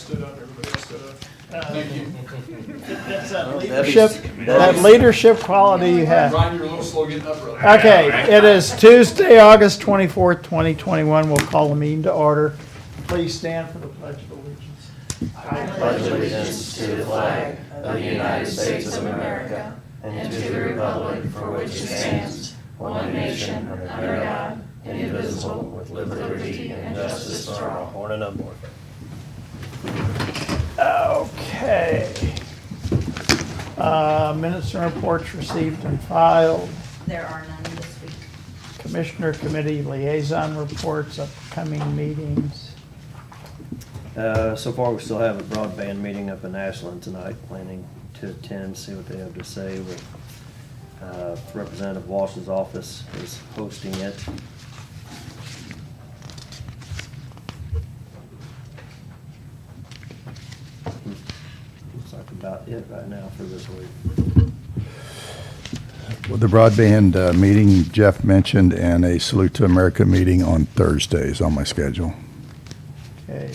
stood up, everybody else stood up. Thank you. That's that leadership quality you have. Brian, you're a little slow getting up early. Okay, it is Tuesday, August 24th, 2021. We'll call the meeting to order. Please stand for the Pledge of Allegiance. I pledge allegiance to the flag of the United States of America and to the republic for which it stands, one nation, under God, indivisible, with liberty and justice for all. Morning up, board. Okay. Minutes and reports received and filed. There are none this week. Commissioner Committee Liaison reports, upcoming meetings. So far, we still have a broadband meeting up in Ashland tonight, planning to attend, see what they have to say. With Representative Walsh's office is hosting it. Looks like about it right now for this week. Well, the broadband meeting Jeff mentioned and a Salute to America meeting on Thursdays on my schedule. Okay.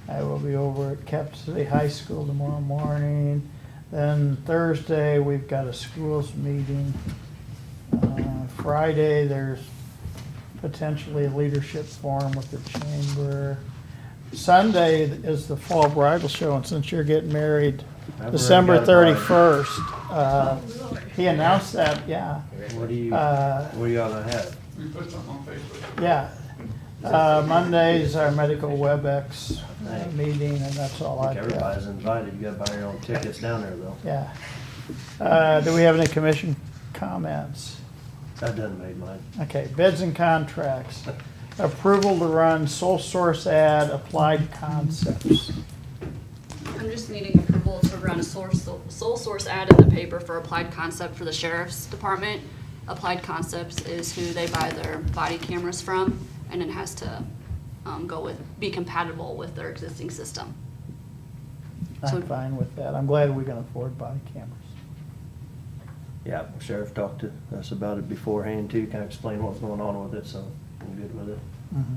I will be over at Cap City High School tomorrow morning. Then Thursday, we've got a schools meeting. Friday, there's potentially a leadership forum with the chamber. Sunday is the fall bridal show, and since you're getting married December 31st, he announced that, yeah. What do y'all gonna have? We put something on Facebook. Yeah. Monday's our medical WebEx meeting, and that's all I I've think got. everybody's invited. You gotta buy your own tickets down there, though. Yeah. Do we have any commission comments? That doesn't make mine. Okay, bids and contracts. Approval to run sole source ad, Applied Concepts. I'm just needing approval to run a sole source ad in the paper for Applied Concept for the Sheriff's Department. Applied Concepts is who they buy their body cameras from, and it has to be compatible with their existing system. I'm fine with that. I'm glad we can afford body cameras. Yeah, Sheriff talked to us about it beforehand too, kind of explain what's going on with it, so I'm good with it. Mhm.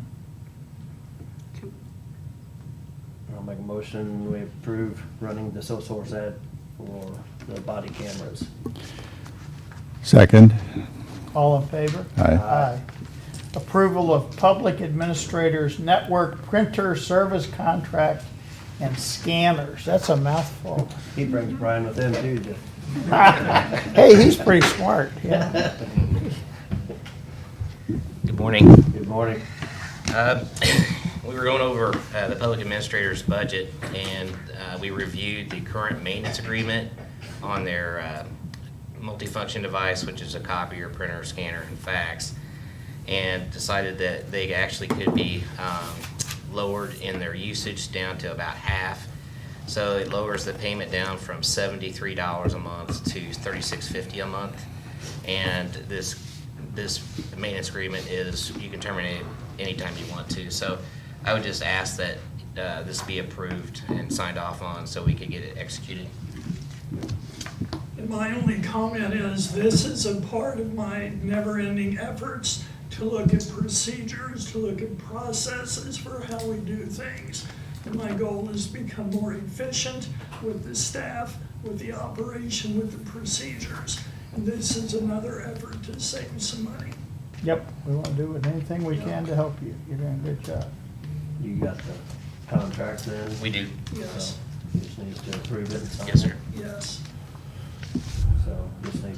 I'll make a motion, we approve running the sole source ad for the body cameras. Second. All in favor? Aye. Aye. Approval of Public Administrators Network Printer Service Contract and Scanners. That's a mouthful. He brings Brian with him too, Hey, he's pretty smart, yeah. Good morning. Good morning. We were going over the public administrator's budget, and we reviewed the current maintenance agreement on their multifunction device, which is a copier, printer, scanner, and fax, and decided that they actually could be lowered in their usage down to about half. So it lowers the payment down from $73 a month to $36.50 a month. And this maintenance agreement is, you can terminate it anytime you want to. So I would just ask that this be approved and signed off on so we could get it executed. And my only comment is this is a part of my never-ending efforts to look at procedures, to look at processes for how we do things. And my goal is to become more efficient with the staff, with the operation, with the procedures. And this is another effort to save some money. Yep, we want to do anything we can to help you. You're doing a good job. You got the contract then? We do. Yes, You just need to approve it and sign it? Yes, sir. yes. So, just need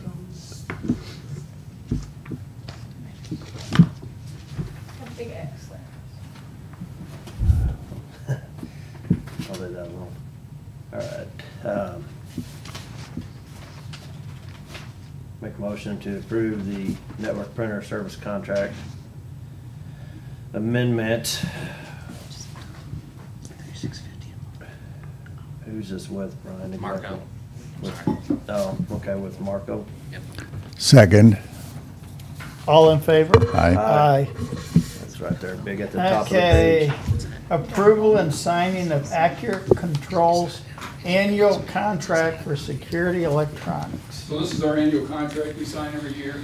Big X there. I'll leave that alone. All right. Make a motion to approve the network printer service contract amendment. Who's this with, Brian? Marco. Oh, okay, with Marco. Yep. Second. All in favor? Aye. Aye. That's right there, big at the top of the Okay. page. Approval and signing of Accurate Controls annual contract for security electronics. So this is our annual contract we sign every year.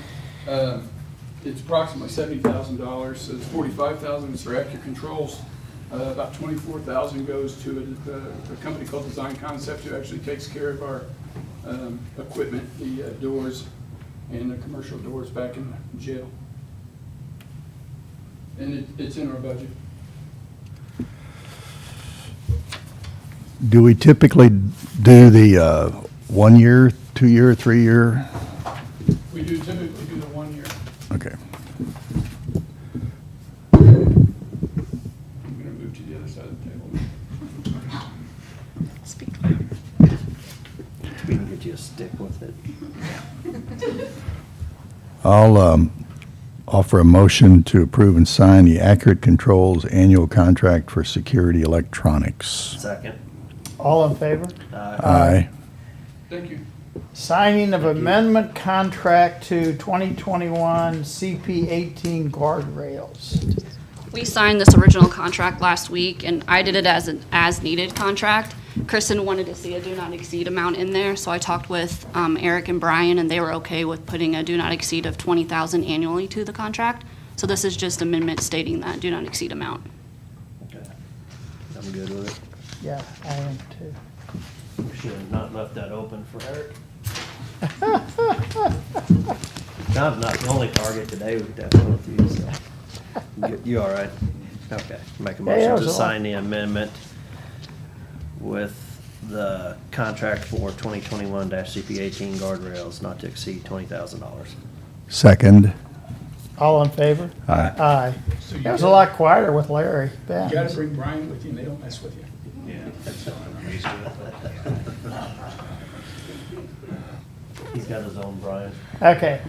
It's approximately $70,000, so it's $45,000 is for Accurate Controls. About 24,000 goes to a company called Design Concept, who actually takes care of our equipment, the doors and the commercial doors back in jail. And it's in our budget. Do we typically do the 1 year, 2 year, 3 year? We do typically do the 1 year. Okay. I'm gonna move to the other side of the table. We can get you a stick with it. I'll offer a motion to approve and sign the Accurate Controls annual contract for security electronics. Second. All in favor? Aye. Thank you. Signing of amendment contract to 2021 CP18 guardrails. We signed this original contract last week, and I did it as an as-needed contract. Kristen wanted to see a do-not-exceed amount in there, so I talked with Eric and Brian, and they were okay with putting a do-not-exceed of $20,000 annually to the contract. So this is just amendment stating that do-not-exceed amount. Okay. I'm good with it. Yeah, I am too. We should have not left that open for Eric. No, I'm not the only target today with that with you, so. You all right? Okay. Make a Yeah, that motion was to all. sign the amendment with the contract for 2021-CP18 guardrails not to exceed $20,000. Second. All in favor? Aye. Aye. So It was a lot quieter with Larry. You gotta Benz. bring Brian with you, and they don't mess with you. He's got his own Brian. Okay.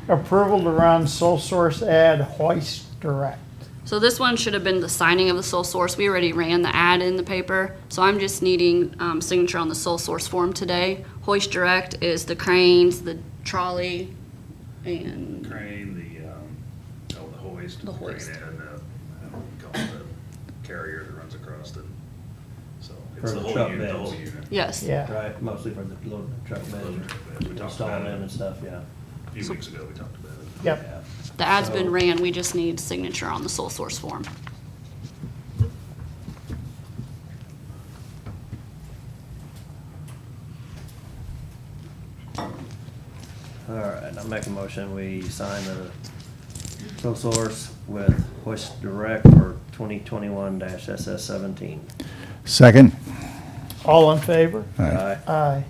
Approval to run sole source ad hoist direct. So this one should have been the signing of the sole source. We already ran the ad in the paper, so I'm just needing signature on the sole source form today. Hoist Direct is the cranes, the trolley, and Crane, the hoist. The hoist. Crane and, I don't know what you call it, the carrier that runs across it. So For it's the the whole truck unit, the beds. whole unit. yes. Yeah. Right, mostly for the loading the truck Loading beds, truck beds. We talked installing about them it and stuff, yeah. a few weeks ago, we talked about it. Yep. Yeah. The ad's been So- ran, we just need signature on the sole source form. All right, I'll make a motion, we sign the sole source with Hoist Direct for 2021-SS17. Second. All in favor? Aye. Aye.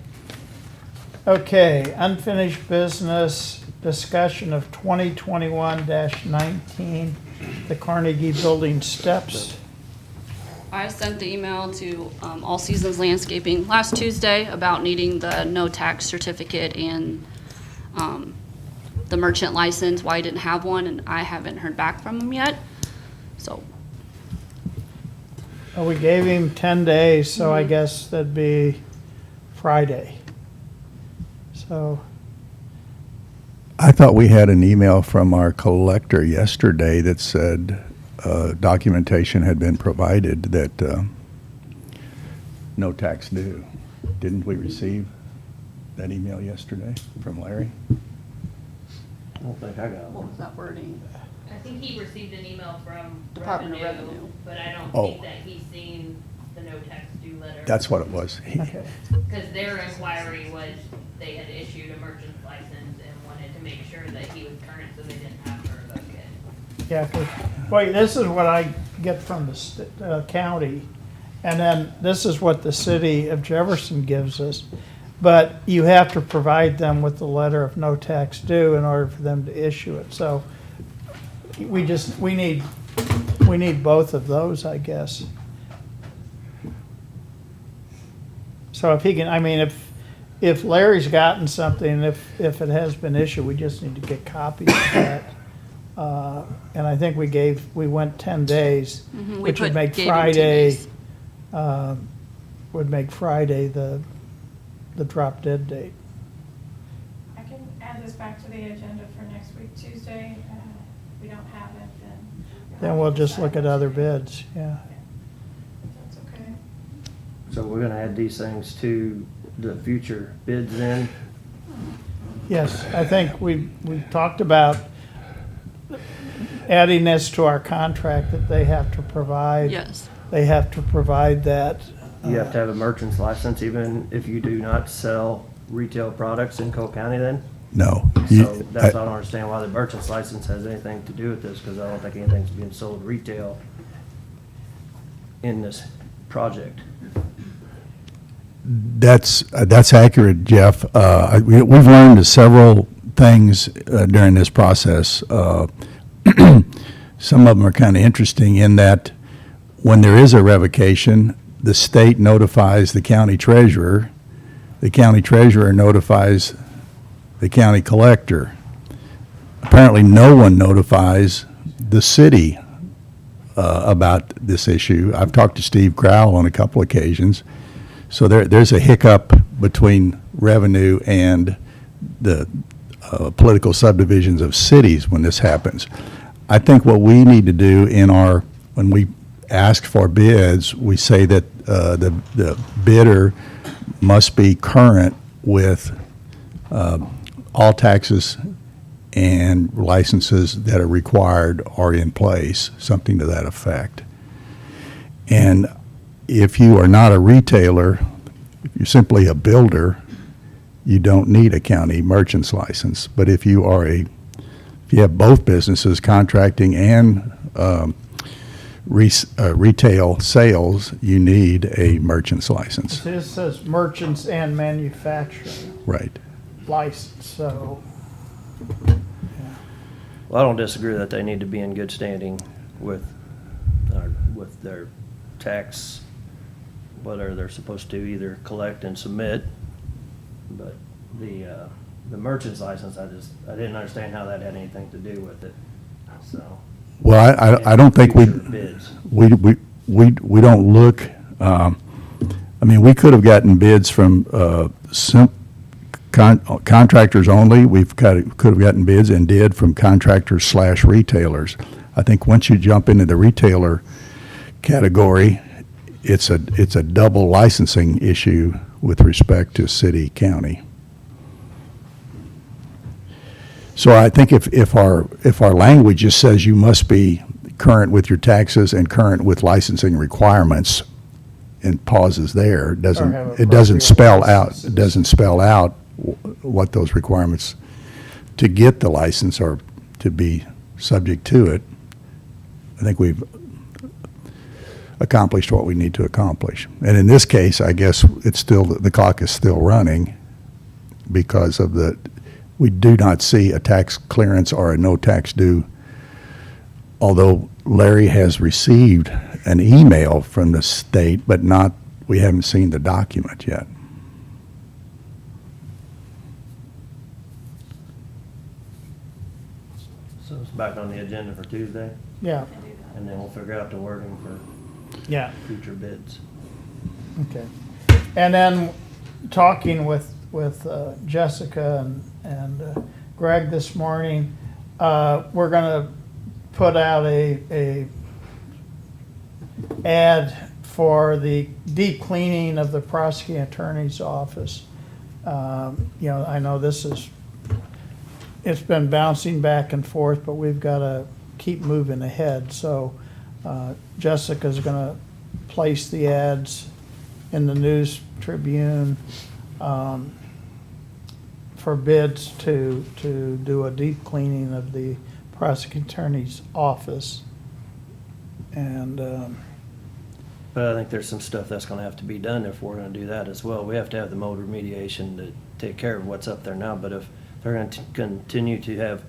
Okay, unfinished business, discussion of 2021-19, the Carnegie Building steps. I sent the email to All Seasons Landscaping last Tuesday about needing the no tax certificate and the merchant license, why I didn't have one, and I haven't heard back from them yet. So, Well, we gave him 10 days, so I guess that'd be Friday. So, I thought we had an email from our collector yesterday that said documentation had been provided that no tax due. Didn't we receive that email yesterday from Larry? I don't think I got what one. was that wording? I think he received an email from Department of Revenue, Revenue. but I don't Oh. think that he's seen the no tax due letter. That's what it was. okay. Because their inquiry was they had issued a merchant's license and wanted to make sure that he was current, so they didn't have to revoke it. Yeah, 'cause, wait, this is what I get from the county, and then this is what the city of Jefferson gives us. But you have to provide them with the letter of no tax due in order for them to issue it. So we need both of those, I guess. So if he can, I mean, if Larry's gotten something, if it has been issued, we just need to get copies of that. And I think we went 10 days, Mhm, we which would put- make gave him 2 Friday, days. would make Friday the drop dead date. I can add this back to the agenda for next week, Tuesday. If we don't have it, then. Then we'll just look at other bids, yeah. That's okay. So we're gonna add these things to the future bids then? Yes, I think we talked about adding this to our contract that they have to provide. Yes. they have to provide that. You have to have a merchant's license even if you do not sell retail products in Cole County then? No. So that's, I don't understand why the merchant's license has anything to do with this, because I don't think anything's being sold retail in this project. That's accurate, Jeff. We've learned several things during this process. Some of them are kind of interesting in that when there is a revocation, the state notifies the county treasurer notifies the county collector. Apparently, no one notifies the city about this issue. I've talked to Steve Crowell on a couple occasions. So there's a hiccup between revenue and the political subdivisions of cities when this happens. I think what we need to do when we ask for bids, we say that the bidder must be current with all taxes and licenses that are required are in place, something to that effect. And if you are not a retailer, if you're simply a builder, you don't need a county merchant's license. But if you have both businesses, contracting and retail sales, you need a merchant's license. This says merchants and manufacturing Right. license, so. Well, I don't disagree that they need to be in good standing with their tax, whether they're supposed to either collect and submit. But the merchant's license, I didn't understand how that had anything to do with it, so. Well, I don't think Future bids. we don't look, I mean, we could have gotten bids from contractors only. Could have gotten bids and did from contractors/retailers. I think once you jump into the retailer category, it's a double licensing issue with respect to city, county. So I think if our language just says you must be current with your taxes and current with licensing requirements, and pauses there, it doesn't spell out what those requirements to get the license or to be subject to it. I think we've accomplished what we need to accomplish. And in this case, I guess the clock is still running because of we do not see a tax clearance or a no tax due, although Larry has received an email from the state, but we haven't seen the document yet. So it's back on the agenda for Tuesday, Yeah, and then we'll figure out the wording for yeah, future bids. okay. And then talking with Jessica and Greg this morning, we're gonna put out a ad for the deep cleaning of the prosecuting attorney's office. I know it's been bouncing back and forth, but we've got to keep moving ahead. So Jessica's going to place the ads in the News Tribune for bids to do a deep cleaning of the prosecuting attorney's office. And But I think there's some stuff that's gonna have to be done if we're gonna do that as well. We have to have the mold remediation to take care of what's up there now, but if they're gonna continue to have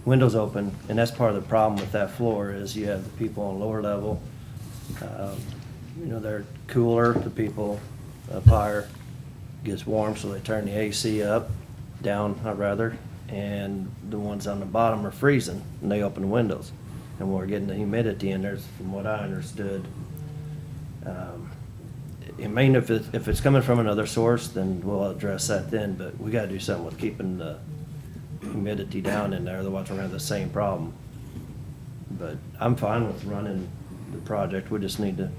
windows open, and that's part of the problem with that floor, is you have the people on lower level, they're cooler, the people up higher gets warm, so they turn the AC down, and the ones on the bottom are freezing, and they open the windows. And we're getting the humidity in there, from what I understood. If it's coming from another source, then we'll address that then, but we gotta do something with keeping the humidity down in there, otherwise we're gonna have the same problem. But I'm fine with running the project, we just need to.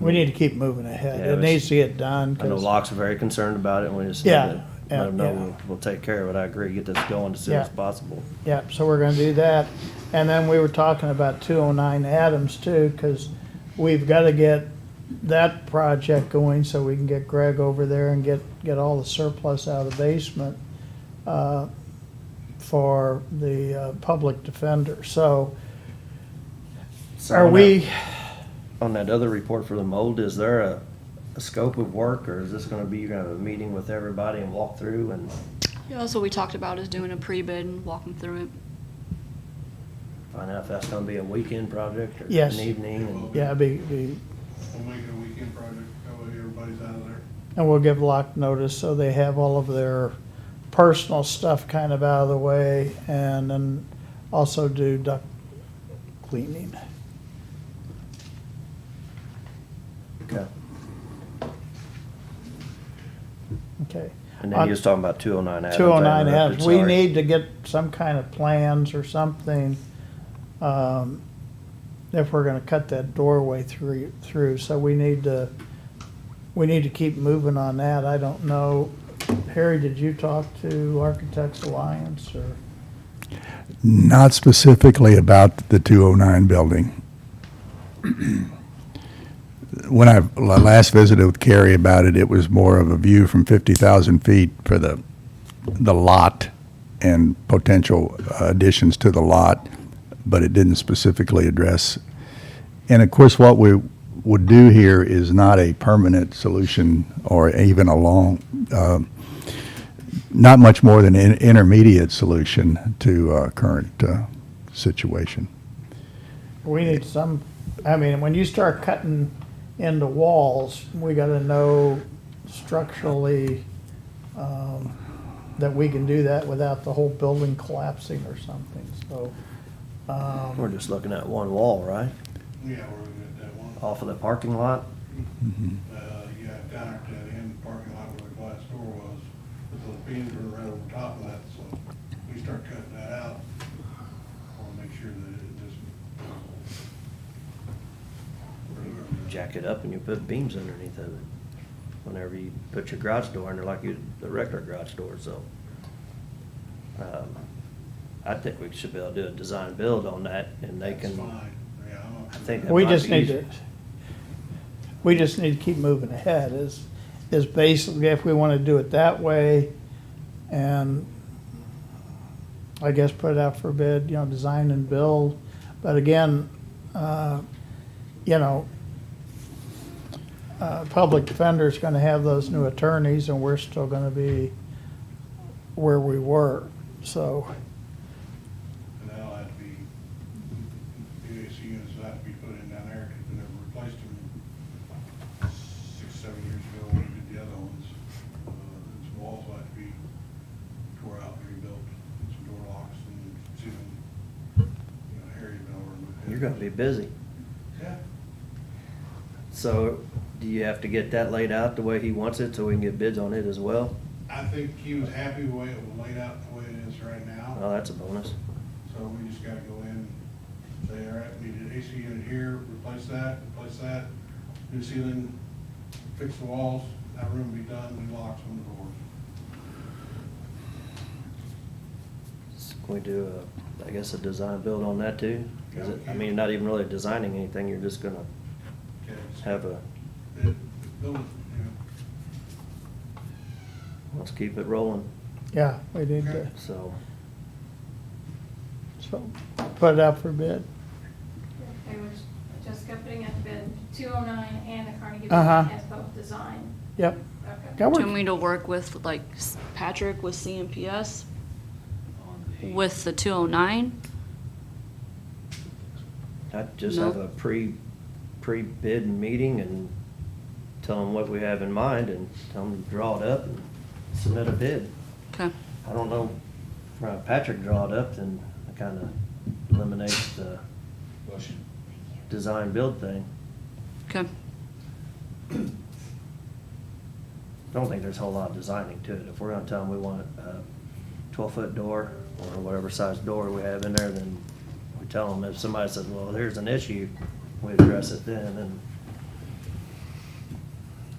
we need to keep moving ahead. Yeah, It needs to get done. I know 'cause- Locke's very concerned about it, and we just need Yeah, to yeah, let them know yeah. we'll take care of it. I agree, get this going as soon as Yeah. possible. Yeah, so we're gonna do that. And then we were talking about 209 Adams too, because we've gotta get that project going so we can get Greg over there and get all the surplus out of the basement, for the, public defender, so. Are we, On that other report for the mold, is there a scope of work, or is this gonna be, you're gonna have a meeting with everybody and walk through and Yeah, that's what we talked about, is doing a pre-bid and walking through it. find out if that's gonna be a weekend project or Yes. an evening? And yeah, We'll make it a weekend project, that way everybody's out of there. and we'll give lock notice so they have all of their personal stuff kind of out of the way, and then also do duct cleaning. Okay. Okay. And then you was talking about 209 Adams. 209 I Adams, interrupted, we sorry. need to get some kind of plans or something, if we're gonna cut that doorway through, so we need to keep moving on that. I don't know, Harry, did you talk to Architects Alliance, or? Not specifically about the 209 building. When I last visited with Carrie about it, it was more of a view from 50,000 feet for the lot and potential additions to the lot, but it didn't specifically address. And of course, what we would do here is not a permanent solution or even not much more than an intermediate solution to current situation. We need some, I mean, when you start cutting into walls, we gotta know structurally, that we can do that without the whole building collapsing or something, so. We're just looking at one wall, right? Yeah, we're looking at that one. Off of the parking lot? You have down at the end of the parking lot where the glass door was, but those beams were right over top of that, so we start cutting that out. I wanna make sure that it just. Jack it up and you put beams underneath of it. Whenever you put your garage door in there like the regular garage door, so. I think we should be able to do a design build on that, and they That's can, fine, yeah, I'm I think that We might just be need easier. we just need to keep moving ahead, is basically if we wanna do it that way, and I guess put it out for bid, design and build, but again, public defender's gonna have those new attorneys, and we're still gonna be where we were, so. And that'll have to be, the AC units will have to be put in down there, because we never replaced them 6-7 years ago when we did the other ones. And some walls will have to be tore out and rebuilt, and some door locks and ceiling. Harry's been over and looked at it. You're gonna be busy. Yeah. So, do you have to get that laid out the way he wants it, so we can get bids on it as well? I think he was happy the way it was laid out, the way it is right now. Oh, that's a bonus. So we just gotta go in and say, all right, we need an AC unit here, replace that, new ceiling, fix the walls, that room be done, new locks on the doors. Can we do I guess a design build on that too? Is it, I mean, you're not even really designing anything, you're just gonna Okay, just have build it, let's keep it rolling, Yeah, we need to, so. put it out for bid. They were just putting out the bid, 209 and the Carnegie Uh-huh. Building as both design. Yep. Okay. That Do you works. want me to work with, like, Patrick with CMPS with the 209? I'd just No. have a pre-bid meeting and tell them what we have in mind and tell them to draw it up and submit a bid. Okay. I don't know, if Patrick draw it up, then it kinda eliminates the design build thing. Okay. Don't think there's a whole lot of designing to it. If we're gonna tell them we want a 12-foot door or whatever size door we have in there, then we tell them. If somebody says, well, there's an issue, we address it then, and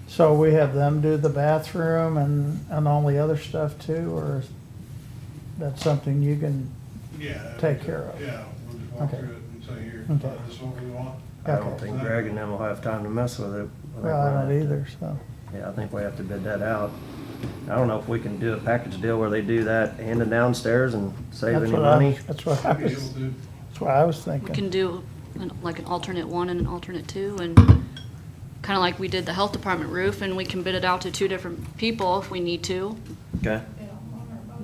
So we have them do the bathroom and all the other stuff too, or is that something you can Yeah. take care of? Yeah, we'll just walk Okay. through it and say, here, Okay. this is what we want. I don't Okay. think Greg and them will have time to mess with it. Well, I don't either, so. Yeah, I think we have to bid that out. I don't know if we can do a package deal where they do that and the downstairs and save That's any what money. That's what I Be able was, to, that's what I was We thinking. can do like an alternate 1 and an alternate 2, and kind of like we did the health department roof, and we can bid it out to 2 different people if we need to. Okay,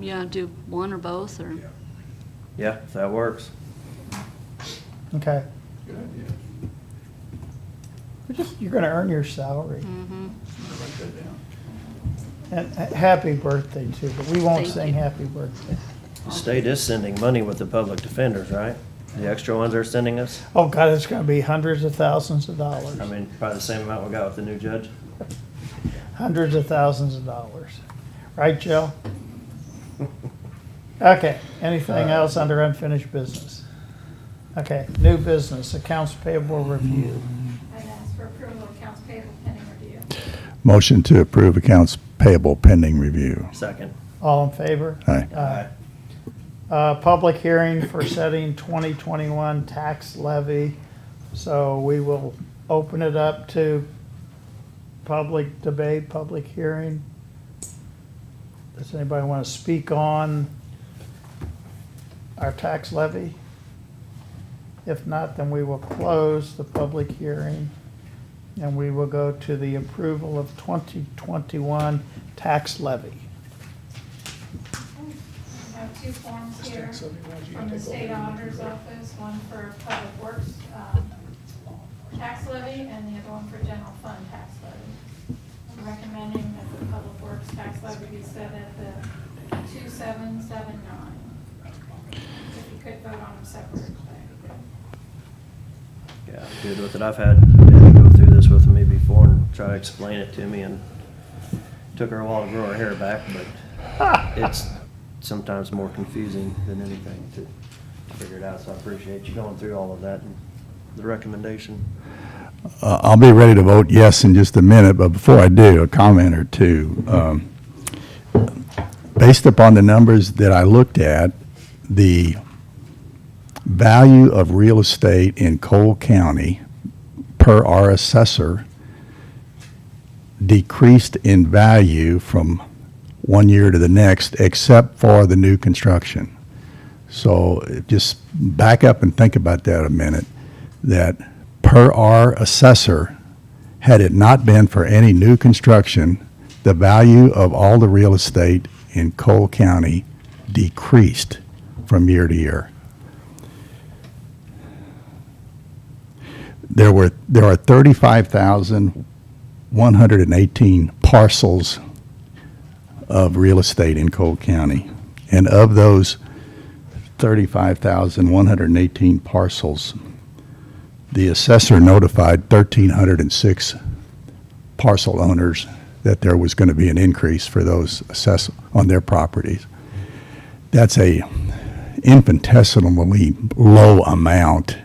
Yeah, do 1 or both, or, yeah, if that works. Okay. Good idea. You're gonna earn your salary. mhm. Write that down. And happy birthday too, but we won't Thank sing you. happy birthday. The state is sending money with the public defenders, right? The extra ones they're sending us? Oh, God, it's gonna be hundreds of thousands of dollars. I mean, probably the same amount we got with the new judge. Hundreds of thousands of dollars. Right, Joe? Okay, anything else under unfinished business? Okay, new business, accounts payable review. I'd ask for approval of accounts payable pending review. Motion to approve accounts payable pending review. Second. All in favor? Aye. Aye. Public hearing for setting 2021 tax levy. So we will open it up to public debate, public hearing. Does anybody want to speak on our tax levy? If not, then we will close the public hearing and we will go to the approval of 2021 tax levy. We have 2 forms here from the state auditor's office, one for public works tax levy and the other one for general fund tax levy. I'm recommending that the public works tax levy be set at the 2779. If you could vote on them separately. Yeah, I'm good with it. I've had Debbie go through this with me before and try to explain it to me, and took her a while to grow her hair back, but it's sometimes more confusing than anything to figure it out, so I appreciate you going through all of that and the recommendation. I'll be ready to vote yes in just a minute, but before I do, a comment or two. Based upon the numbers that I looked at, the value of real estate in Cole County per our assessor decreased in value from one year to the next, except for the new construction. So just back up and think about that a minute, that per our assessor, had it not been for any new construction, the value of all the real estate in Cole County decreased from year to year. There are 35,118 parcels of real estate in Cole County. And of those 35,118 parcels, the assessor notified 1,306 parcel owners that there was going to be an increase for those assessed on their properties. That's a infinitesimally low amount.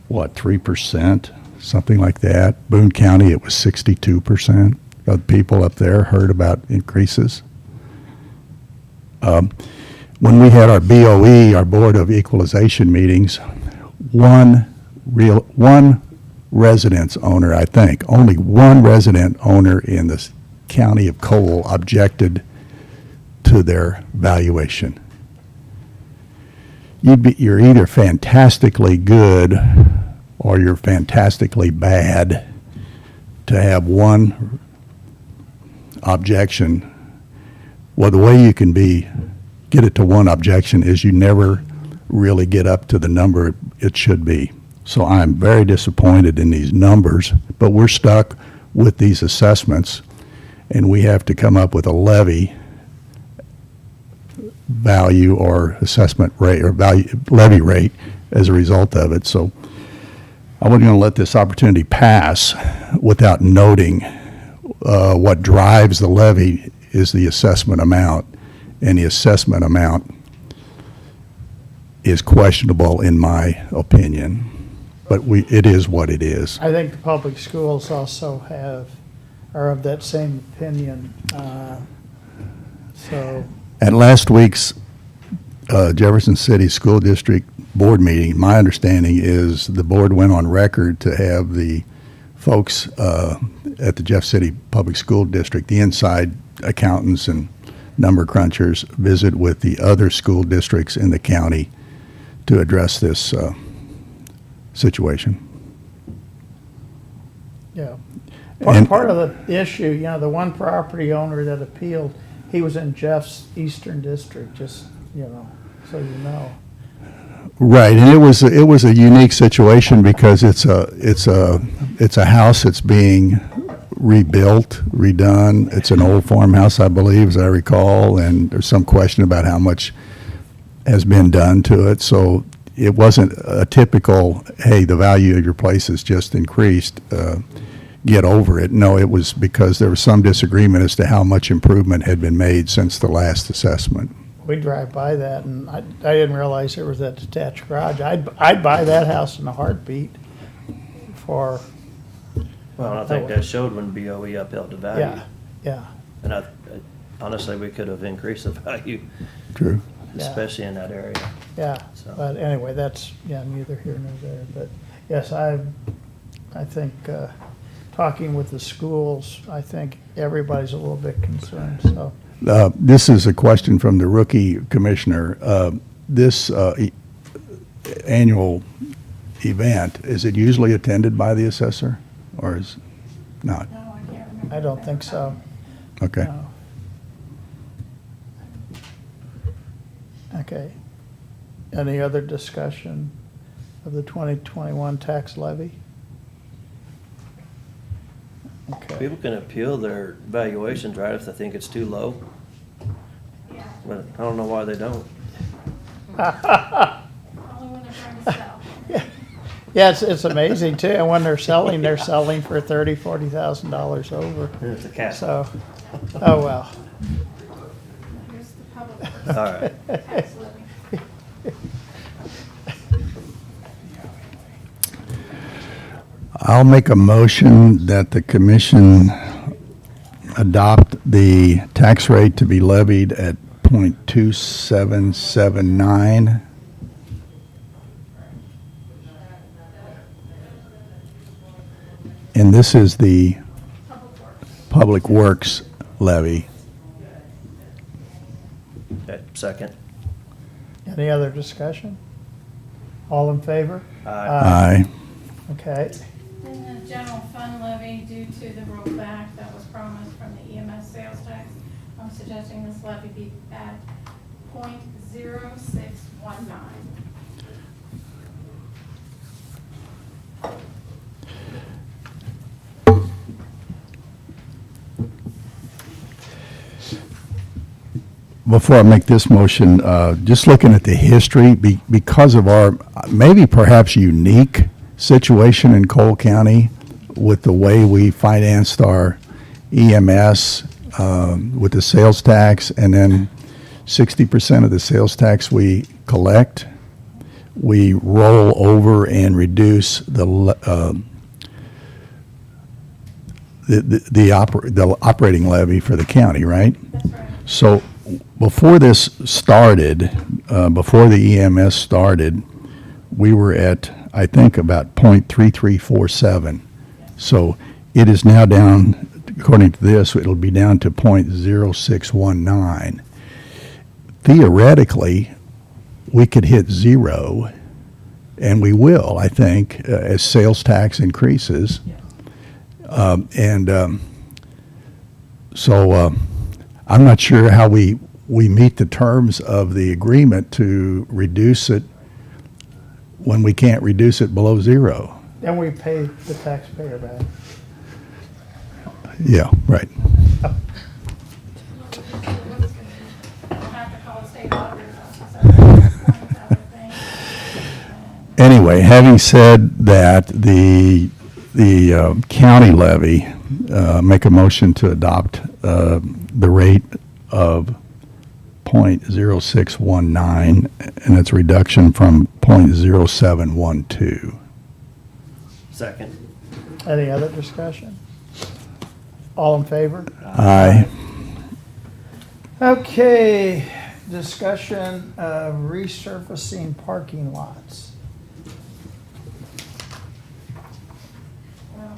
3%, something like that. Boone County, it was 62% of people up there heard about increases. When we had our BOE, our Board of Equalization meetings, one residence owner, I think, only one resident owner in the county of Cole objected to their valuation. You're either fantastically good or you're fantastically bad to have one objection. Well, the way you can get it to one objection is you never really get up to the number it should be. So I'm very disappointed in these numbers, but we're stuck with these assessments, and we have to come up with a levy value or assessment rate or levy rate as a result of it. So I wasn't going to let this opportunity pass without noting what drives the levy is the assessment amount, and the assessment amount is questionable in my opinion, but it is what it is. I think the public schools also are of that same opinion. So, At last week's Jefferson City School District Board meeting, my understanding is the board went on record to have the folks at the Jeff City Public School District, the inside accountants and number crunchers, visit with the other school districts in the county to address this situation. Yeah. And- Part of the issue, you know, the one property owner that appealed, he was in Jeff's Eastern District, just, you know, so you know. Right, and it was a unique situation because it's a house that's being rebuilt, redone. It's an old farmhouse, I believe, as I recall, and there's some question about how much has been done to it. So it wasn't a typical, hey, the value of your place has just increased, get over it. No, it was because there was some disagreement as to how much improvement had been made since the last assessment. We drive by that, and I didn't realize there was that detached garage. I'd buy that house in a heartbeat for, Well, I think that showed when BOE upheld the value. yeah, yeah. And honestly, we could have increased the value, True. especially in that area. Yeah, So- but anyway, that's, yeah, neither here nor there, but yes, I think, talking with the schools, I think everybody's a little bit concerned, so. This is a question from the rookie commissioner. This annual event, is it usually attended by the assessor, or is not? No, I can't remember. I don't think so. Okay. No. Okay. Any other discussion of the 2021 tax levy? Okay. People can appeal their valuations, right, if they think it's too low, Yeah, but I don't know why they don't. only when they're trying to sell. Yeah, it's amazing too, and when they're selling for $30,000-$40,000 over, It's a cap. so, oh well. Here's the public works All right. tax levy. I'll make a motion that the commission adopt the tax rate to be levied at .2779. And this is the Public Works levy. Okay, second. Any other discussion? All in favor? Aye. Okay, And the general fund levy, due to the rollback that was promised from the EMS sales tax, I'm suggesting this levy be at .0619. Before I make this motion, just looking at the history, because of our maybe perhaps unique situation in Cole County with the way we financed our EMS with the sales tax, and then 60% of the sales tax we collect, we roll over and reduce the operating levy for the county, right? That's right. So before this started, before the EMS started, we were at, I think, about .3347. So it is now down, according to this, it'll be down to .0619. Theoretically, we could hit zero, and we will, I think, as sales tax increases. So I'm not sure how we meet the terms of the agreement to reduce it when we can't reduce it below zero. then we pay the taxpayer back. Yeah, right. We'll have to call the state auditor's office. That's other thing. Anyway, having said that, the county levy, make a motion to adopt the rate of .0619, and its reduction from .0712. Second. Any other discussion? All in favor? Aye. Okay, discussion of resurfacing parking lots. Well,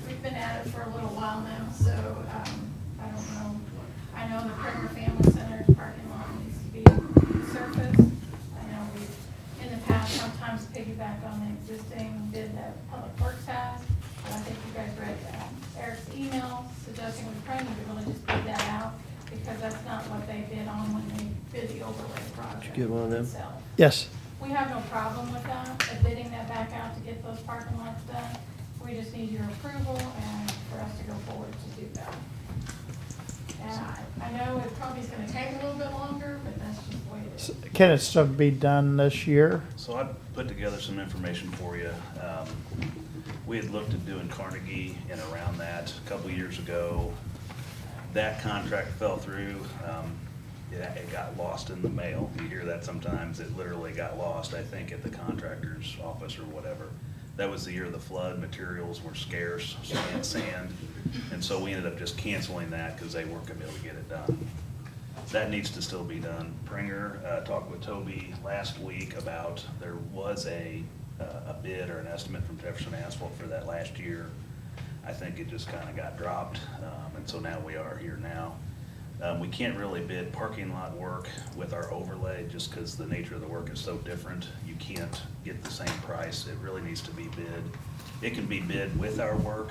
we've been at it for a little while now, so, I don't know. I know the Pringer Family Center's parking lot needs to be resurfaced. I know we've, in the past, sometimes piggyback on the existing bid that Public Works has. But I think you guys read Eric's email suggesting with Pringer to really just bid that out, because that's not what they bid on when they bid the overlay project get one of them? itself. Yes. We have no problem with that, of bidding that back out to get those parking lots done. We just need your approval and for us to go forward to do that. And I know it probably is gonna take a little bit longer, but that's just the way it is. Can it still be done this year? So I put together some information for you. We had looked at doing Carnegie and around that a couple years ago. That contract fell through. It got lost in the mail. You hear that sometimes. It literally got lost, I think, at the contractor's office or whatever. That was the year of the flood. Materials were scarce, sand. And so we ended up just canceling that because they weren't gonna be able to get it done. That needs to still be done. Pringer talked with Toby last week about, there was a bid or an estimate from Jefferson Asphalt for that last year. I think it just kind of got dropped, and so now we are here now. We can't really bid parking lot work with our overlay just because the nature of the work is so different. You can't get the same price. It really needs to be bid. It can be bid with our work,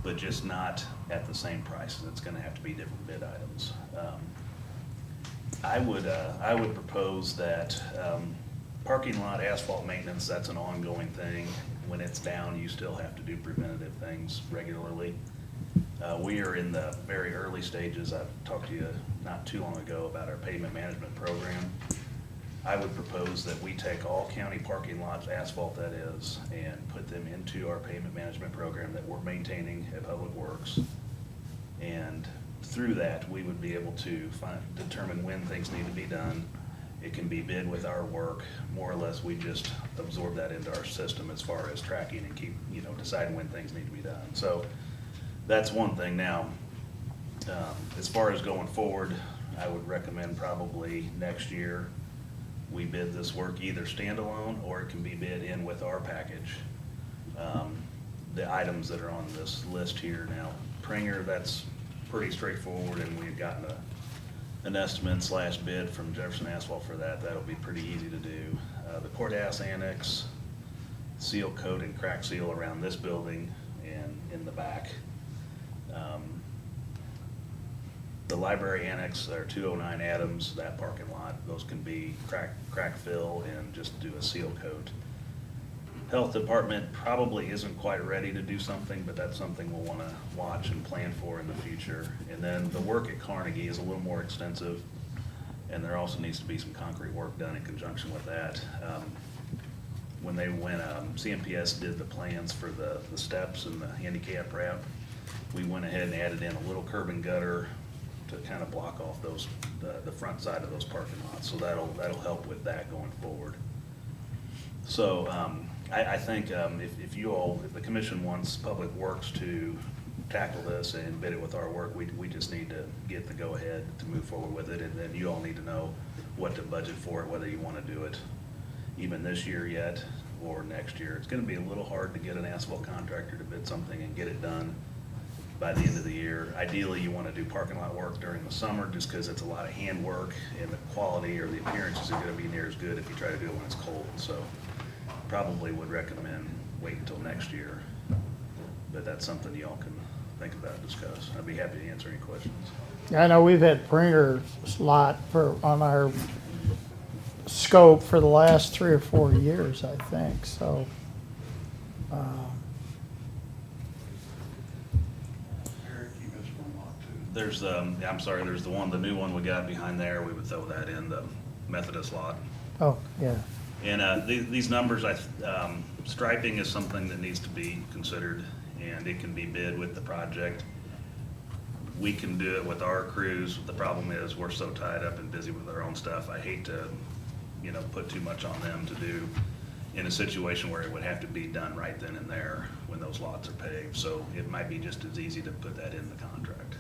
but just not at the same price. It's gonna have to be different bid items. I would propose that parking lot asphalt maintenance, that's an ongoing thing. When it's down, you still have to do preventative things regularly. We are in the very early stages. I talked to you not too long ago about our pavement management program. I would propose that we take all county parking lots, asphalt that is, and put them into our pavement management program that we're maintaining at Public Works. And through that, we would be able to determine when things need to be done. It can be bid with our work. More or less, we just absorb that into our system as far as tracking and keep, deciding when things need to be done. So that's one thing. Now, as far as going forward, I would recommend probably next year we bid this work either standalone or it can be bid in with our package. The items that are on this list here now, Pringer, that's pretty straightforward, and we had gotten an estimate / bid from Jefferson Asphalt for that. That'll be pretty easy to do. The courthouse annex, seal coat and crack seal around this building and in the back. The library annex, there are 209 Adams, that parking lot, those can be crack fill and just do a seal coat. Health department probably isn't quite ready to do something, but that's something we'll want to watch and plan for in the future. And then the work at Carnegie is a little more extensive, and there also needs to be some concrete work done in conjunction with that. When CMPS did the plans for the steps and the handicap ramp, we went ahead and added in a little curb and gutter to kind of block off the front side of those parking lots. So that'll help with that going forward. So I think if the commission wants Public Works to tackle this and bid it with our work, we just need to get the go-ahead to move forward with it, and then you all need to know what to budget for it, whether you want to do it even this year yet or next year. It's going to be a little hard to get an asphalt contractor to bid something and get it done by the end of the year. Ideally, you want to do parking lot work during the summer just because it's a lot of hand work, and the quality or the appearance isn't going to be near as good if you try to do it when it's cold. So probably would recommend wait until next year, but that's something y'all can think about and discuss. I'd be happy to answer any questions. I know we've had Pringer's lot on our scope for the last 3 or 4 years, I think, so. Eric, you missed one lot too. There's the new one we got behind there. We would throw that in the Methodist lot. Oh, yeah. And these numbers, striping is something that needs to be considered, and it can be bid with the project. We can do it with our crews. The problem is we're so tied up and busy with our own stuff. I hate to, put too much on them to do in a situation where it would have to be done right then and there when those lots are paved. So it might be just as easy to put that in the contract.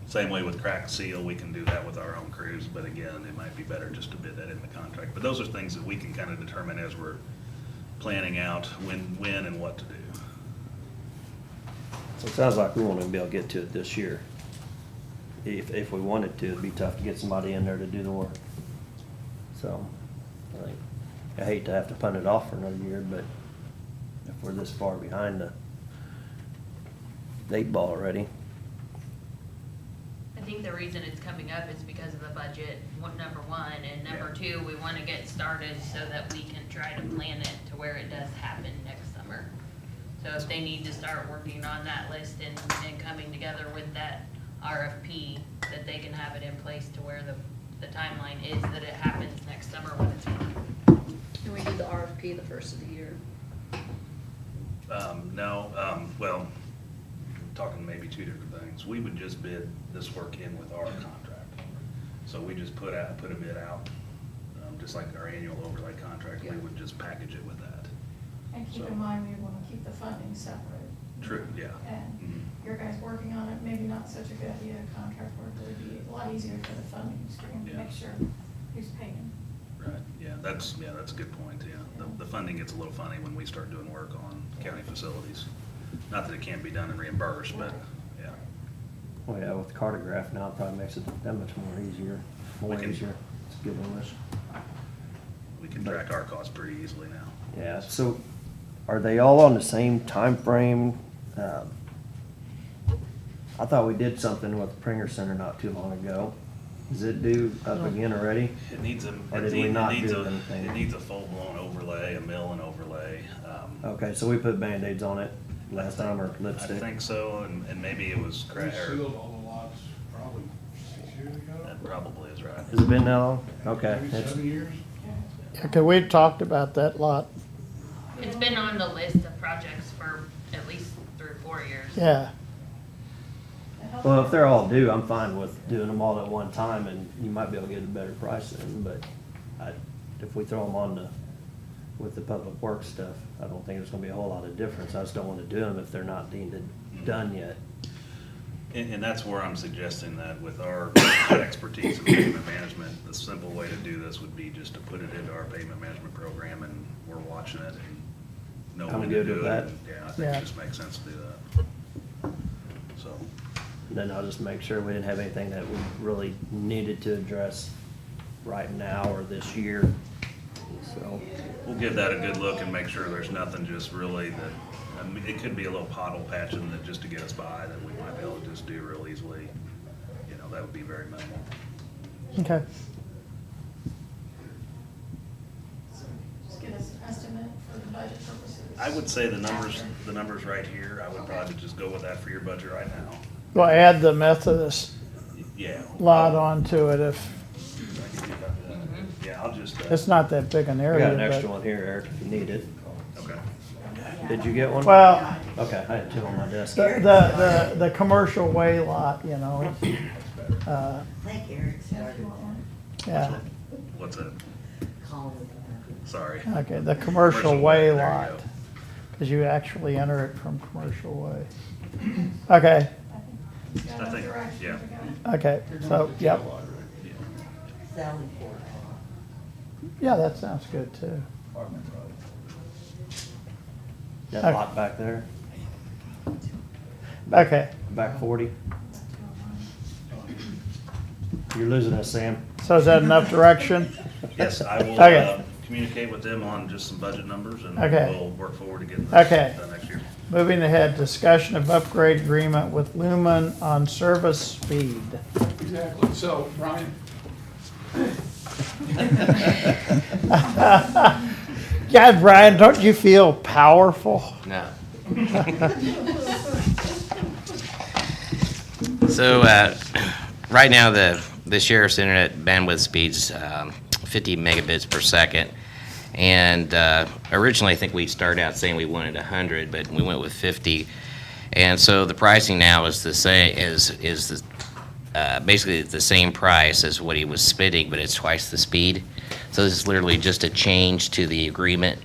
Same way with crack seal, we can do that with our own crews, but again, it might be better just to bid that in the contract. But those are things that we can kind of determine as we're planning out when and what to do. So it sounds like we won't even be able to get to it this year. If we wanted to, it'd be tough to get somebody in there to do the work. So, I hate to have to punt it off for another year, but if we're this far behind the eight ball already. I think the reason it's coming up is because of the budget, number one, and number two, we wanna get started so that we can try to plan it to where it does happen next summer. So if they need to start working on that list and coming together with that RFP, that they can have it in place to where the timeline is that it happens next summer when it's on. And we did the RFP the first of the year. No, well, talking maybe two different things. We would just bid this work in with our contract. So we just put a bid out, just like our annual overlay contract, we would just package it with that. And keep So- in mind, we want to keep the funding separate. True, yeah. And Mhm. your guys working on it, maybe not such a good idea, contract work would be a lot easier for the funding stream to Yeah. make sure who's paying. Right, yeah, that's a good point, yeah. The funding gets a little funny when we start doing work on county facilities. Not that it can't be done and reimbursed, but, yeah. Well, yeah, with the cartograph now, it probably makes it that much more easier. We can- It's a good one. We can track our costs pretty easily now. Yeah, so are they all on the same time frame? I thought we did something with the Pringer Center not too long ago. Is it due up again already? It needs Or did we not do it anything? needs a full-blown overlay, a mill and overlay. Okay, so we put Band-Aids on it last time, or I lipstick? think so, and maybe it was We sealed all the lots probably 6 years ago. That probably is right. Has it been that long? Okay. Maybe It's- 7 years. Yeah, 'cause we talked about that lot, It's been on the list of projects for at least 3 or 4 years. yeah. Well, if they're all due, I'm fine with doing them all at one time, and you might be able to get a better price then, but if we throw them on with the public works stuff, I don't think there's gonna be a whole lot of difference. I just don't wanna do them if they're not deemed done yet. And that's where I'm suggesting that with our expertise in payment management, the simple way to do this would be just to put it into our payment management program, and we're watching it and know I'm when to good do with it. that. And, yeah, I think Yeah. it just makes sense to do that. So, Then I'll just make sure we didn't have anything that we really needed to address right now or this year, so. we'll give that a good look and make sure there's nothing just really that, I mean, it could be a little pothole patching that just to get us by that we might be able to just do real easily. You know, that would be very minimal. Okay. Just get us an estimate for the budget purposes. I would say the numbers right here, I would probably just go with that for your budget right now. Well, add the Methodist Yeah. lot onto it if, Yeah, I'll just, it's not that big an I area, got an extra but, one here, Eric, if you need it. okay. Did you get one? well, Okay, I had two on my desk. the commercial way lot, you know, I think Eric started yeah. What's that? calling Sorry. Okay, the commercial way there you lot, go. because you actually enter it from commercial way. Okay, It's got I enough think, direction yeah. to go. okay, so, yep, Sally Ford. yeah, that sounds good too. That lot back there, Okay, back 40. You're losing us, Sam. so is that enough direction? Yes, I will Okay. communicate with them on just some budget numbers, and Okay. we'll work forward to getting this Okay. done next year. Moving ahead, discussion of upgrade agreement with Lumen on service speed. Exactly, so, Brian, God, Brian, don't you feel powerful? No. So, right now, the sheriff's internet bandwidth speed's 50 megabits per second. And originally, I think we started out saying we wanted 100, but we went with 50. And so the pricing now is the same, basically the same price as what he was spitting, but it's twice the speed. So this is literally just a change to the agreement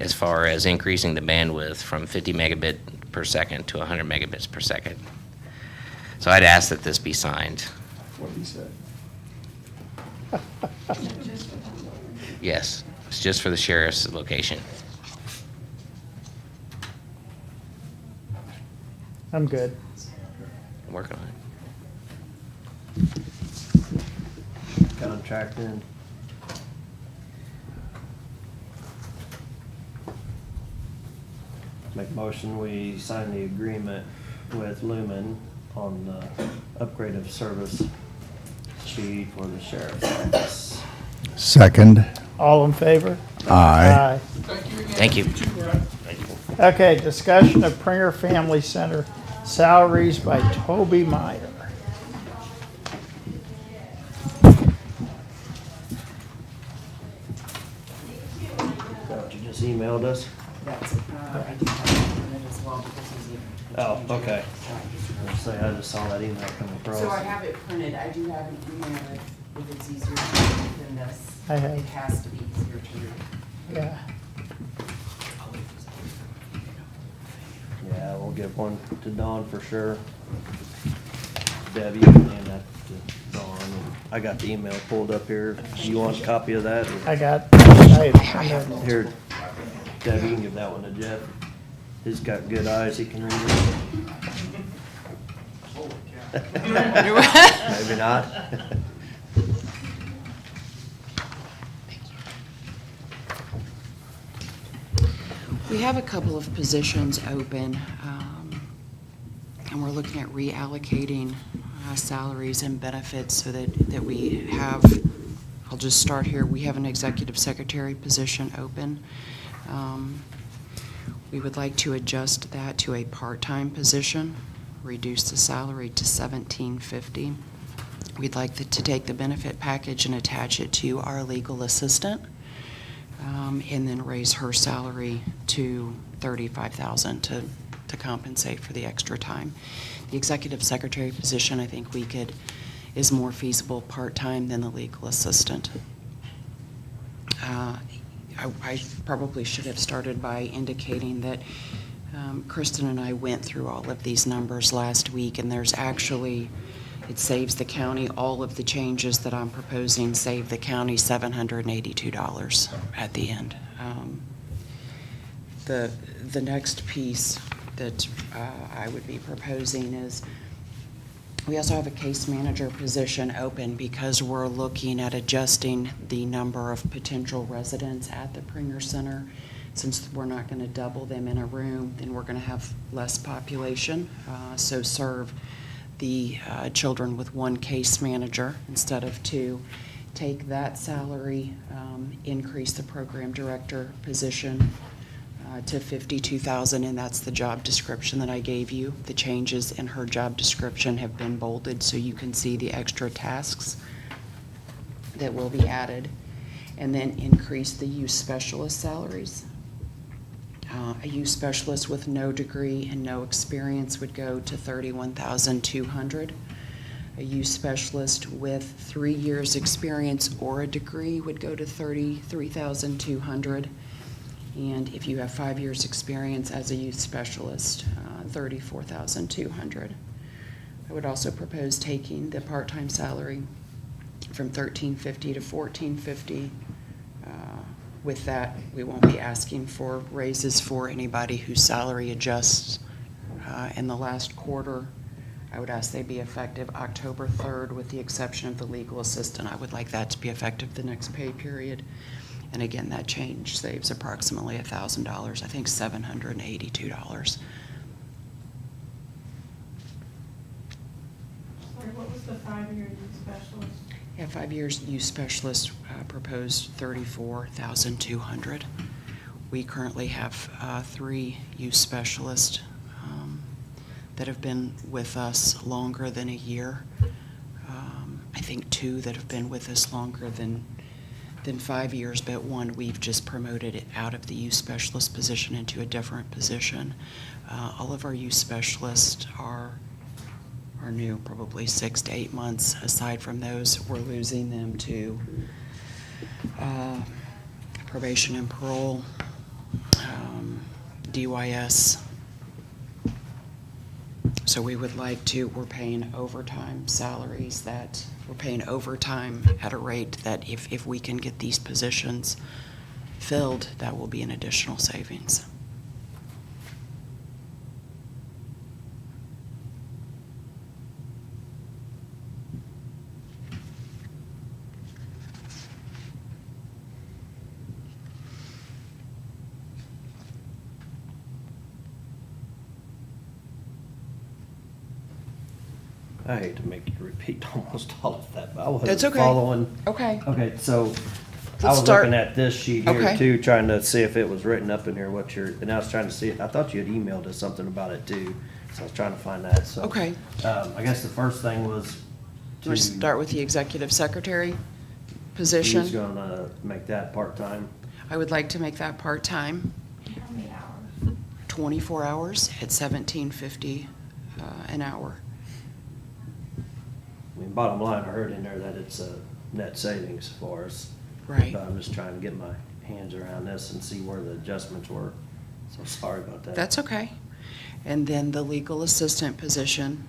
as far as increasing the bandwidth from 50 megabit per second to 100 megabits per second. So I'd ask that this be signed. What he said. Yes, it's just for the sheriff's location. I'm good. I'm working on it. Contract in. Make a motion, we sign the agreement with Lumen on the upgrade of service fee for the sheriff's office. Second. All in favor? Aye. Thank you. Okay, discussion of Pringer Family Center salaries by Toby Meyer. That you just emailed us? That's, I do have it as well because he's even. Oh, okay. I'll say, I just saw that email come across. So I have it printed, I do have an email if it's easier to read than this. I have. It has to be easier to read. Yeah. Yeah, we'll give one to Dawn for sure. Debbie, and that to Dawn. I got the email pulled up here. You want a copy of that? I got, I know. Here, Debbie, you can give that one to Jeff. He's got good eyes, he can read it. Maybe not. We have a couple of positions open, and we're looking at reallocating salaries and benefits so that we have, I'll just start here, we have an executive secretary position open. We would like to adjust that to a part-time position, reduce the salary to $17.50. We'd like to take the benefit package and attach it to our legal assistant. And then raise her salary to $35,000 to compensate for the extra time. The executive secretary position, I think is more feasible part-time than the legal assistant. I probably should have started by indicating that Kristen and I went through all of these numbers last week, and there's actually, it saves the county, all of the changes that I'm proposing save the county $782 at the end. The next piece that I would be proposing is we also have a case manager position open because we're looking at adjusting the number of potential residents at the Pringer Center. Since we're not going to double them in a room, then we're going to have less population, so serve the children with one case manager instead of two. Take that salary, increase the program director position to $52,000, and that's the job description that I gave you. The changes in her job description have been bolded so you can see the extra tasks that will be added. And then increase the youth specialist salaries. A youth specialist with no degree and no experience would go to $31,200. A youth specialist with 3 years experience or a degree would go to $33,200. And if you have 5 years experience as a youth specialist, $34,200. I would also propose taking the part-time salary from $13.50 to $14.50. With that, we won't be asking for raises for anybody whose salary adjusts in the last quarter. I would ask they be effective October 3rd with the exception of the legal assistant. I would like that to be effective the next pay period. And again, that change saves approximately $1,000, I think $782. Sorry, what was the 5-year youth specialist? Yeah, 5 years youth specialist proposed $34,200. We currently have 3 youth specialists that have been with us longer than a year. I think 2 that have been with us longer than 5 years, but 1 we've just promoted it out of the youth specialist position into a different position. All of our youth specialists are new, probably 6 to 8 months. Aside from those, we're losing them to probation and parole, DYS, So we would like to, we're paying overtime salaries that, we're paying overtime at a rate that if we can get these positions filled, that will be an additional savings. I hate to make you repeat almost all of that, but I wasn't That's okay. following. Okay. Okay, so I Let's was start- looking at this sheet here Okay. too, trying to see if it was written up in here, and I was trying to see, I thought you had emailed us something about it too, so I was trying to find that, so. Okay. I guess the first thing was We'll start with the executive secretary position. Who's gonna make that part-time? I would like to make that part-time, How many hours? 24 hours at $17.50 an hour. I mean, bottom line, I heard in there that it's a net savings for us. Right. But I'm just trying to get my hands around this and see where the adjustments were, so sorry about that. That's okay. And then the legal assistant position,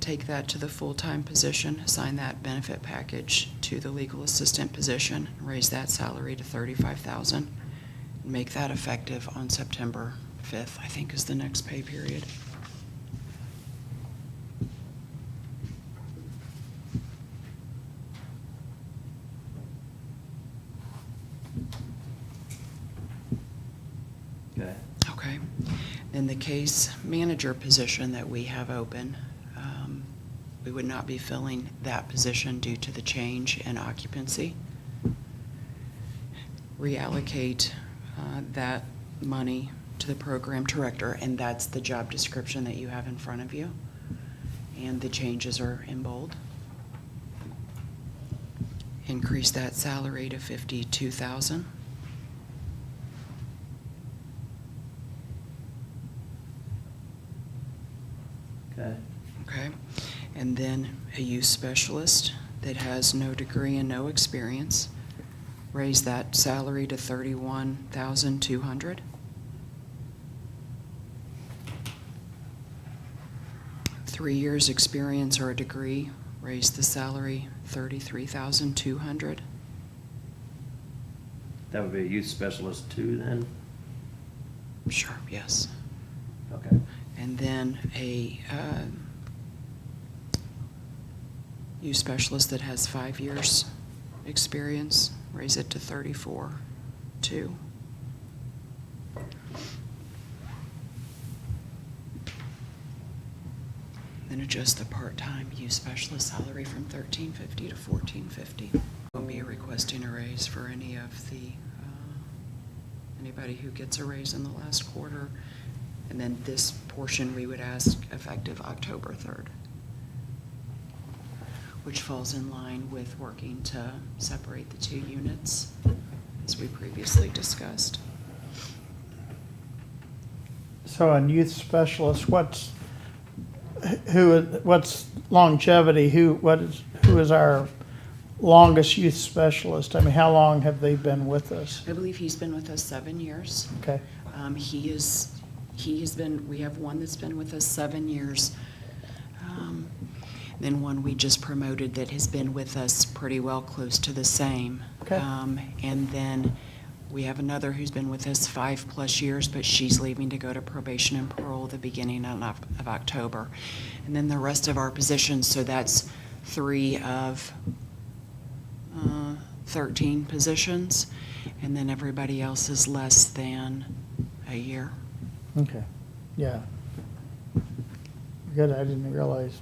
take that to the full-time position, assign that benefit package to the legal assistant position, raise that salary to $35,000, and make that effective on September 5th, I think is the next pay period. Okay. Okay. Then the case manager position that we have open, we would not be filling that position due to the change in occupancy. Reallocate that money to the program director, and that's the job description that you have in front of you. And the changes are in bold. Increase that salary to $52,000. Okay. Okay, and then a youth specialist that has no degree and no experience, raise that salary to $31,200. Three years experience or a degree, raise the salary $33,200. That would be a youth specialist too, then? Sure, yes. Okay. And then a youth specialist that has 5 years experience, raise it to $34,200. Then adjust the part-time youth specialist salary from $13.50 to $14.50. Won't be requesting a raise for any of the, anybody who gets a raise in the last quarter. And then this portion we would ask effective October 3rd, which falls in line with working to separate the two units, as we previously discussed. So a youth specialist, what's longevity? Who is our longest youth specialist? I mean, how long have they been with us? I believe he's been with us 7 years. Okay. We have one that's been with us 7 years. Then one we just promoted that has been with us pretty well close to the same. Okay. And then we have another who's been with us 5+ years, but she's leaving to go to probation and parole the beginning of October. And then the rest of our positions, so that's 3 of 13 positions, and then everybody else is less than a year. Okay, yeah. Good, I didn't realize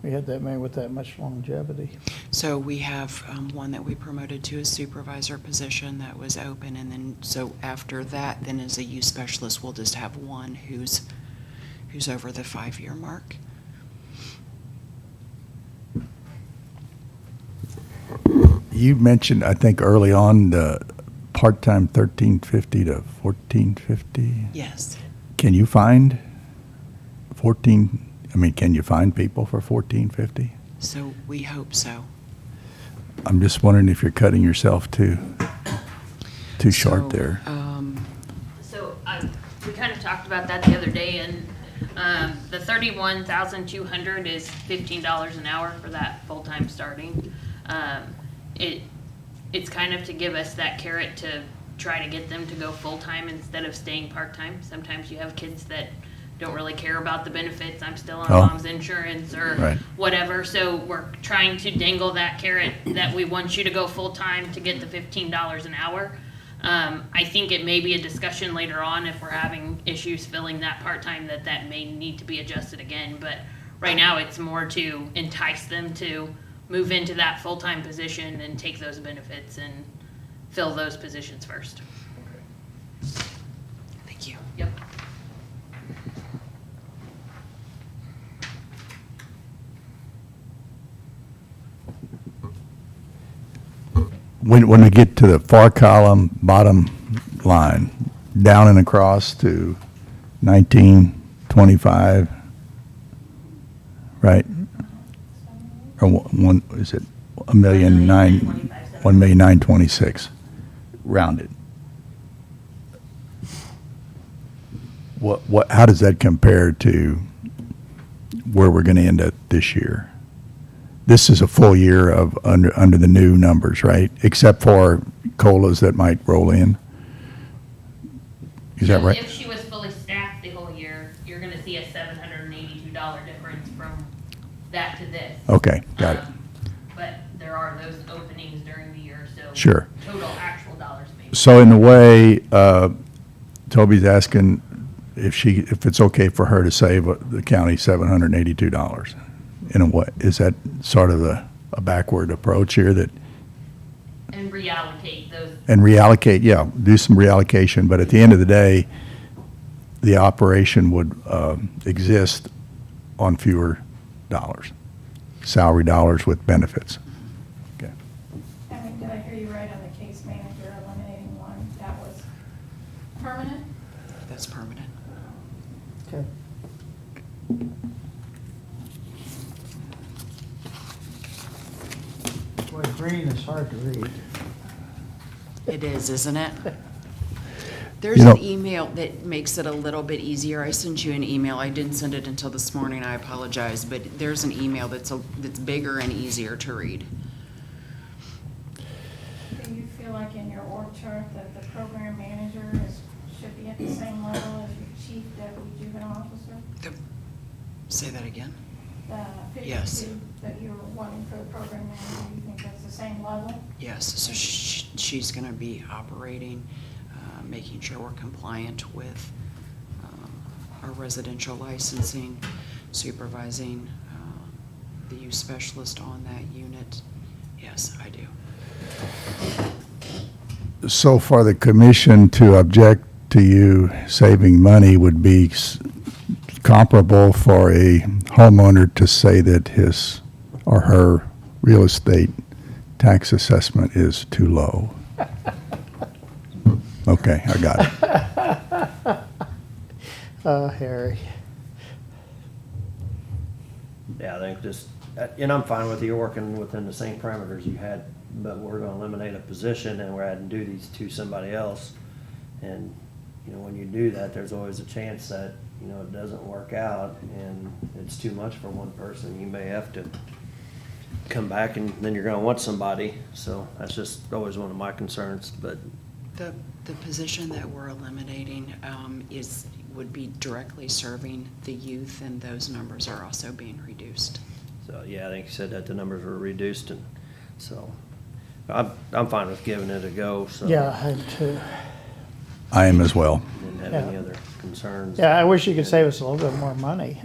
we had that many with that much longevity. So we have one that we promoted to a supervisor position that was open, and then, so after that, then as a youth specialist, we'll just have one who's over the 5-year mark. You mentioned, I think early on, the part-time $13.50 to $14.50. Yes. Can you find can you find people for $14.50? So we hope so. I'm just wondering if you're cutting yourself too short So, there. So we kind of talked about that the other day, and The 31,200 is $15 an hour for that full-time starting. It's kind of to give us that carrot to try to get them to go full-time instead of staying part-time. Sometimes you have kids that don't really care about the benefits. I'm still on Oh. mom's insurance or Right. whatever. So we're trying to dangle that carrot that we want you to go full-time to get the $15 an hour. I think it may be a discussion later on if we're having issues filling that part-time that may need to be adjusted again. But right now, it's more to entice them to move into that full-time position and take those benefits and fill those positions first. Thank you. Yep. When we get to the far column, bottom line, down and across to 1925, right? Or one, is it 1,926,000, rounded. How does that compare to where we're gonna end up this year? This is a full year of under the new numbers, right? Except for COLAs that might roll in. Is that right? If she was fully staffed the whole year, you're gonna see a $782 difference from that to this. Okay, got it. But there are those openings during the year, so. Sure. Total actual dollars maybe. So in a way, Toby's asking if it's okay for her to save the county $782. In a way, is that sort of a backward approach here that? And reallocate those. And reallocate, yeah, do some reallocation, but at the end of the day, the operation would exist on fewer dollars, salary dollars with benefits. Okay. I mean, did I hear you right on the case manager eliminating one? That was permanent? That's permanent. Okay. Boy, green is hard to read. It is, isn't it? There's You know- an email that makes it a little bit easier. I sent you an email. I didn't send it until this morning. I apologize, but there's an email that's bigger and easier to read. Do you feel like in your org chart that the program manager should be at the same level as your chief deputy juvenile officer? Say that again? The Yes. 52 that you were wanting for the program manager, do you think that's the same level? Yes, so she's going to be operating, making sure we're compliant with our residential licensing, supervising the youth specialist on that unit. Yes, I do. So for the commission to object to you saving money would be comparable for a homeowner to say that his or her real estate tax assessment is too low. Okay, I got it. Oh, Harry. Yeah, I think just, and I'm fine with you working within the same parameters you had, but we're gonna eliminate a position and we're adding duties to somebody else. And, you know, when you do that, there's always a chance that, you know, it doesn't work out and it's too much for one person. You may have to come back and then you're gonna want somebody. So that's just always one of my concerns, but. The position that we're eliminating would be directly serving the youth, and those numbers are also being reduced. So, yeah, I think you said that the numbers were reduced, and so I'm fine with giving it a go, so. Yeah, I had to. I am as well. Didn't have any other concerns. Yeah, I wish you could save us a little bit more money.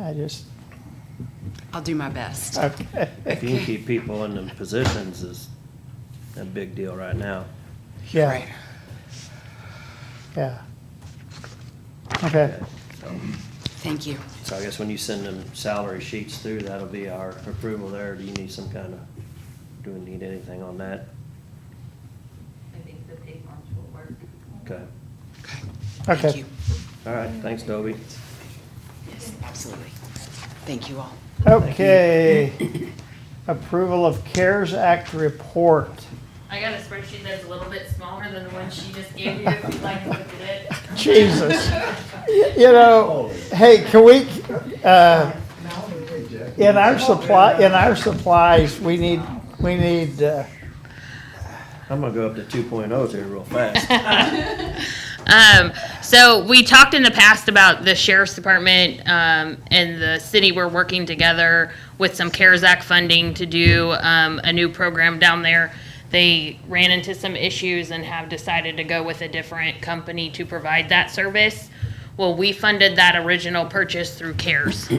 I'll do my best. Okay. If you can keep people in the positions is a big deal right now. Yeah. Right. Yeah. Okay. So Thank you. I guess when you send them salary sheets through, that'll be our approval there. Do you need some kind of, do we need anything on that? I think the pay forms will work. Okay. Okay. Thank Okay. you. All right, thanks, Toby. Yes, absolutely. Thank you all. Okay. Approval of CARES Act report. I got a spreadsheet that's a little bit smaller than the one she just gave you, if you'd like to look at it. Jesus. You know, hey, can we, in our supplies, we need, I'm gonna go up to 2.0s here real fast. So we talked in the past about the sheriff's department, and the city were working together with some CARES Act funding to do, a new program down there. They ran into some issues and have decided to go with a different company to provide that service. Well, we funded that original purchase through CARES.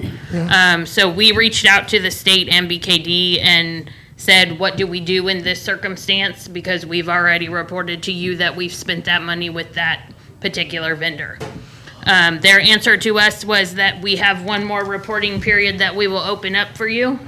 So we reached out to the state and BKD and said, what do we do in this circumstance? Because we've already reported to you that we've spent that money with that particular vendor. Their answer to us was that we have one more reporting period that we will open up for you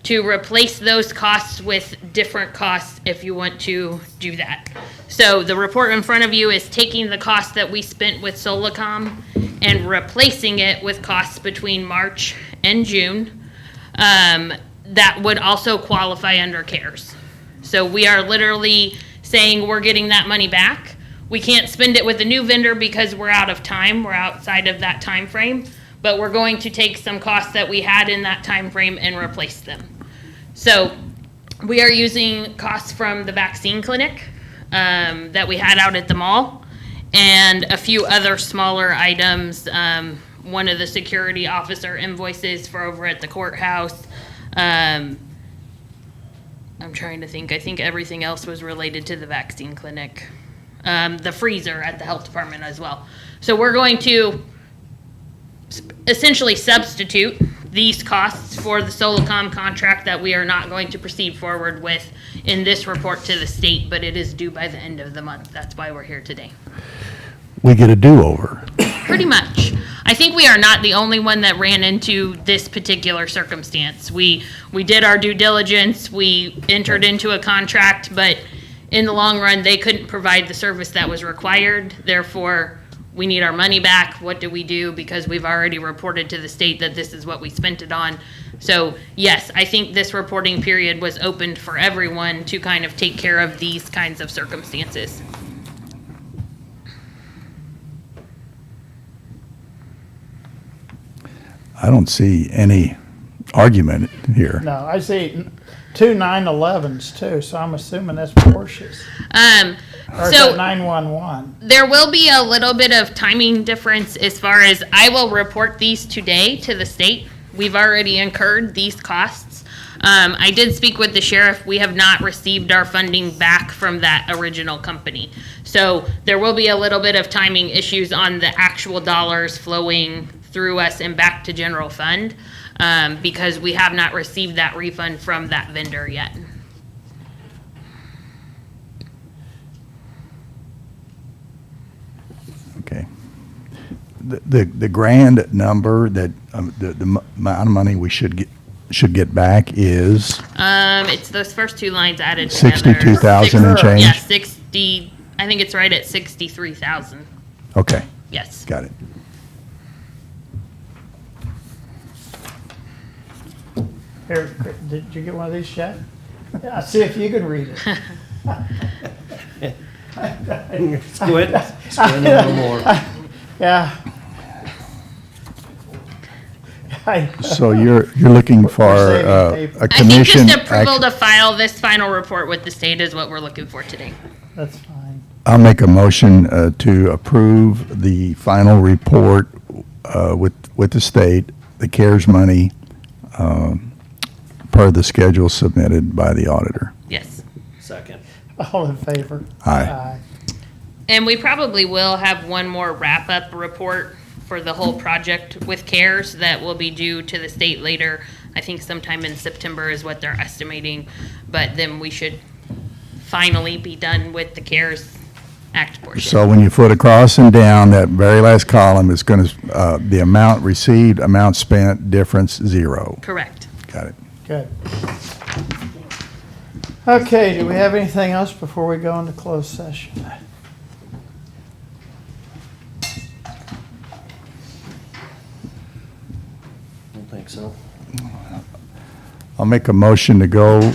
to replace those costs with different costs if you want to do that. So the report in front of you is taking the cost that we spent with Solacom and replacing it with costs between March and June. That would also qualify under CARES. So we are literally saying we're getting that money back. We can't spend it with a new vendor because we're out of time. We're outside of that time frame. But we're going to take some costs that we had in that time frame and replace them. So we are using costs from the vaccine clinic that we had out at the mall and a few other smaller items. One of the security officer invoices for over at the courthouse. I'm trying to think. I think everything else was related to the vaccine clinic. The freezer at the health department as well. So we're going to essentially substitute these costs for the Solacom contract that we are not going to proceed forward with in this report to the state, but it is due by the end of the month. That's why we're here today. We get a do-over. Pretty much. I think we are not the only one that ran into this particular circumstance. We did our due diligence, we entered into a contract, but in the long run, they couldn't provide the service that was required. Therefore, we need our money back. What do we do? Because we've already reported to the state that this is what we spent it on. So yes, I think this reporting period was opened for everyone to kind of take care of these kinds of circumstances. I don't see any argument here. no, I see two 911s too, so I'm assuming that's Porsches. Or is So that 911? there will be a little bit of timing difference as far as I will report these today to the state. We've already incurred these costs. I did speak with the sheriff. We have not received our funding back from that original company. So there will be a little bit of timing issues on the actual dollars flowing through us and back to general fund because we have not received that refund from that vendor yet. Okay. The grand number that, the amount of money we should get back is It's those first two lines added together. 62,000 and change? Yeah, 60, I think it's right at 63,000. Okay, Yes. got it. Here, did you get one of these yet? Yeah, see if you can read it. Squint a little more. Yeah. So you're looking for saving a paper. I think commission just approval action. to file this final report with the state is what we're looking for today. That's fine. I'll make a motion to approve the final report with the state, the CARES money, per the schedule submitted by the auditor. Yes. Second. All in favor? Aye. And we probably will have one more wrap-up report for the whole project with CARES that will be due to the state later. I think sometime in September is what they're estimating, but then we should finally be done with the CARES Act portion. So when you put across and down, that very last column is going to, the amount received, amount spent, difference, zero. Correct. Got it. Good. Okay, do we have anything else before we go into closed session? Don't think so. I'll make a motion to go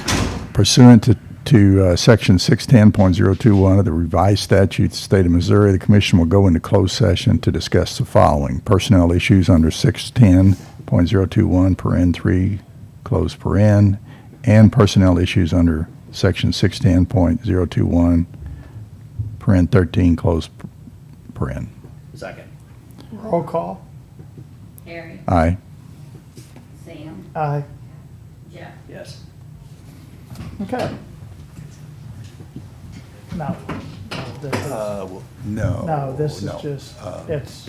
pursuant to to Section 610.021 of the revised statutes of the state of Missouri, the commission will go into closed session to discuss the following: personnel issues under 610.021 paren 3 close paren, and personnel issues under Section 610.021 paren 13 close paren. Second. Roll call. Harry, Aye. Sam, Aye. Jeff. Yes. Okay. No. This is- No. No, this is no. just, Uh, it's